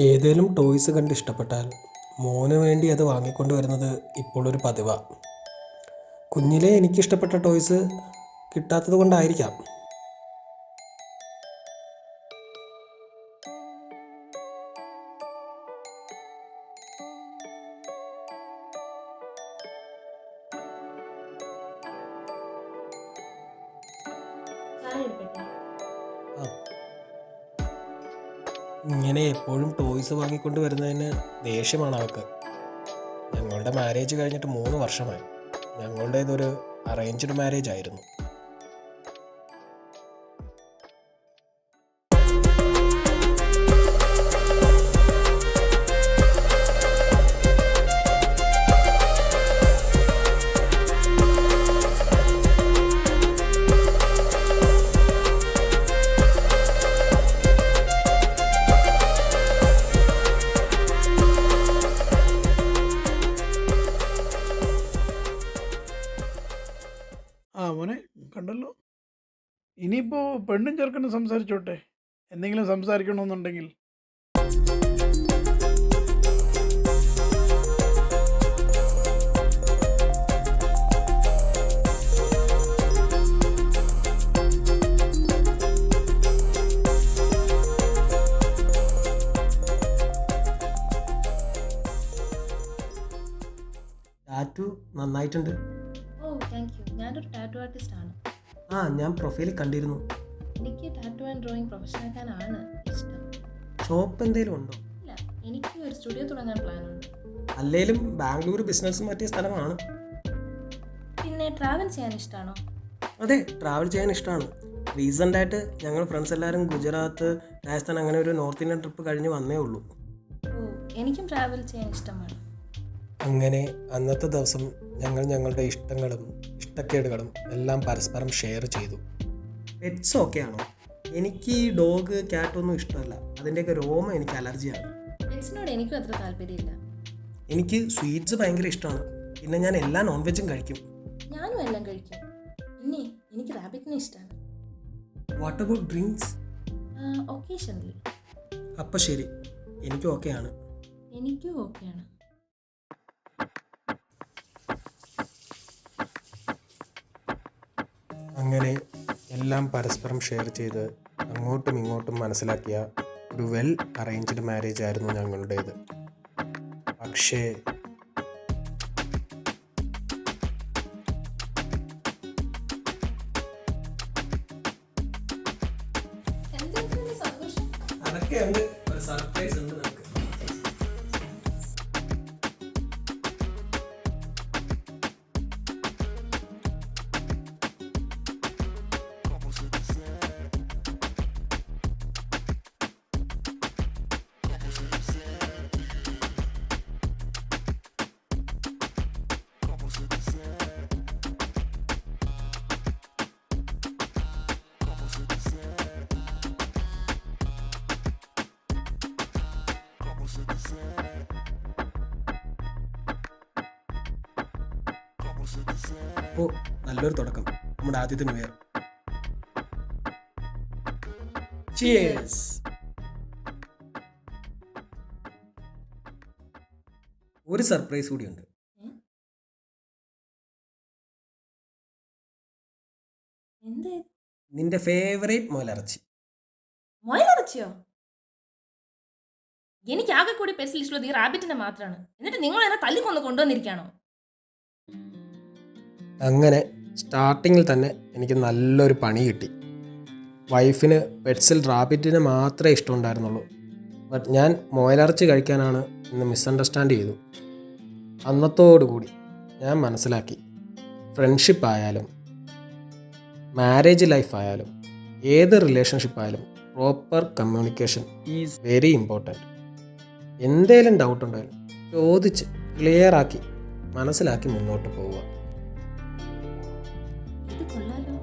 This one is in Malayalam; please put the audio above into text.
ഏതേലും ടോയ്സ് കണ്ട് ഇഷ്ടപ്പെട്ടാൽ മോന് വേണ്ടി അത് വാങ്ങിക്കൊണ്ട് വരുന്നത് ഇപ്പോഴൊരു പതിവാണ്. കുഞ്ഞിലേ എനിക്കിഷ്ടപ്പെട്ട ടോയ്സ് കിട്ടാത്തത് കൊണ്ടായിരിക്കാം. ഇങ്ങനെ എപ്പോഴും ടോയ്സ് വാങ്ങിക്കൊണ്ട് വരുന്നതിന് ദേഷ്യമാണ് അവൾക്ക്. ഞങ്ങളുടെ മാരേജ് കഴിഞ്ഞിട്ട് 3 വർഷമായി. ഞങ്ങളുടേതൊരു അറേഞ്ച്ഡ് മാരേജ് ആയിരുന്നു. മോനെ കണ്ടല്ലോ. ഇനിയിപ്പോൾ പെണ്ണും ചെറുക്കനും സംസാരിച്ചോട്ടെ, എന്തെങ്കിലും സംസാരിക്കണമെന്നുണ്ടെങ്കിൽ. ടാറ്റു നന്നായിട്ടുണ്ട്. ഓ താങ്ക് യു. ഞാനൊരു ടാറ്റു ആർട്ടിസ്റ്റ് ആണ്. ഞാൻ പ്രൊഫൈലിൽ കണ്ടിരുന്നു. എനിക്ക് ടാറ്റു ആൻഡ് ഡ്രോയിങ് പ്രൊഫഷനാക്കാനാണ് ഇഷ്ടം. ഷോപ്പ് എന്തെങ്കിലും ഉണ്ടോ? ഇല്ല, എനിക്ക് ഒരു സ്റ്റുഡിയോ തുടങ്ങാൻ പ്ലാനുണ്ട്. അല്ലേലും ബാംഗ്ലൂർ ബിസിനസ് പറ്റിയ സ്ഥലമാണ്. പിന്നെ ട്രാവൽ ചെയ്യാൻ ഇഷ്ടമാണോ? അതെ, ട്രാവൽ ചെയ്യാൻ ഇഷ്ടമാണ്. റീസെൻ്റായിട്ട് ഞങ്ങൾ ഫ്രണ്ട്സ് എല്ലാവരും ഗുജറാത്ത്, രാജസ്ഥാൻ അങ്ങനെ ഒരു നോർത്ത് ഇന്ത്യൻ ട്രിപ്പ് കഴിഞ്ഞ് വന്നേ ഉള്ളൂ. ഓ, എനിക്കും ട്രാവൽ ചെയ്യാൻ ഇഷ്ടമാണ്. അങ്ങനെ അന്നത്തെ ദിവസം ഞങ്ങൾ ഞങ്ങളുടെ ഇഷ്ടങ്ങളും ഇഷ്ടക്കേടുകളും എല്ലാം പരസ്പരം ഷെയർ ചെയ്തു. പെറ്റ്സ് ഓക്കെ ആണോ? എനിക്ക് ഈ ഡോഗ്, ക്യാറ്റൊന്നും ഇഷ്ടമല്ല. അതിൻ്റെയൊക്കെ രോമം എനിക്ക് അലർജിയാണ്. പെറ്റ്സിനോട് എനിക്കും അത്ര താല്പര്യമില്ല. എനിക്ക് സ്വീറ്റ്സ് ഭയങ്കര ഇഷ്ടമാണ്. പിന്നെ ഞാൻ എല്ലാ നോൺ വെജും കഴിക്കും. ഞാനും എല്ലാം കഴിക്കും. പിന്നെ എനിക്ക് റാബിറ്റിനെ ഇഷ്ടമാണ്. What about drinks? ഒക്കേഷണലി. അപ്പം ശരി, എനിക്കും ഓക്കെയാണ്. എനിക്കും ഓക്കെയാണ്. അങ്ങനെ എല്ലാം പരസ്പരം ഷെയർ ചെയ്ത് അങ്ങോട്ടും ഇങ്ങോട്ടും മനസ്സിലാക്കിയ ഒരു വെൽ അറേഞ്ച്ഡ് മാരേജ് ആയിരുന്നു ഞങ്ങളുടേത്. പക്ഷേ അതൊക്കെ ഉണ്ട്, ഒരു സർപ്രൈസ് ഉണ്ട് നമുക്ക്. അപ്പോൾ നല്ലൊരു തുടക്കം, നമ്മുടെ ആദ്യത്തെ ന്യൂ ഇയർ. Cheers. ഒരു സർപ്രൈസ് കൂടിയുണ്ട്. നിന്റെ ഫേവറേറ്റ് മുയലിറച്ചി. മുയലിറച്ചിയോ? എനിക്ക് ആകെ കൂടി പെറ്റ്സ് ലിസ്റ്റുള്ളത് ഈ റാബിറ്റിനെ മാത്രമാണ്. എന്നിട്ട് നിങ്ങൾ എന്നെ തല്ലിക്കൊന്ന് കൊണ്ടുവന്നിരിക്കുകയാണോ? അങ്ങനെ സ്റ്റാർട്ടിങ്ങിൽ തന്നെ എനിക്ക് നല്ലൊരു പണി കിട്ടി. വൈഫിന് പെറ്റ്സിൽ റാബിറ്റിനെ മാത്രമേ ഇഷ്ടമുണ്ടായിരുന്നുള്ളൂ. ബട്ട് ഞാൻ മുയലിറച്ചി കഴിക്കാനാണ് ഇന്ന് മിസ്അണ്ടർസ്റ്റാൻഡ് ചെയ്തു. അന്നത്തോടുകൂടി ഞാൻ മനസ്സിലാക്കി, ഫ്രണ്ട്ഷിപ്പ് ആയാലും മാരേജ് ലൈഫ് ആയാലും ഏത് റിലേഷൻഷിപ്പ് ആയാലും proper communication is very important. എന്തേലും ഡൗട്ട് ഉണ്ടായാലും ചോദിച്ച് ക്ലിയർ ആക്കി മനസ്സിലാക്കി മുന്നോട്ട് പോവുക. ഇത് കൊള്ളാലോ.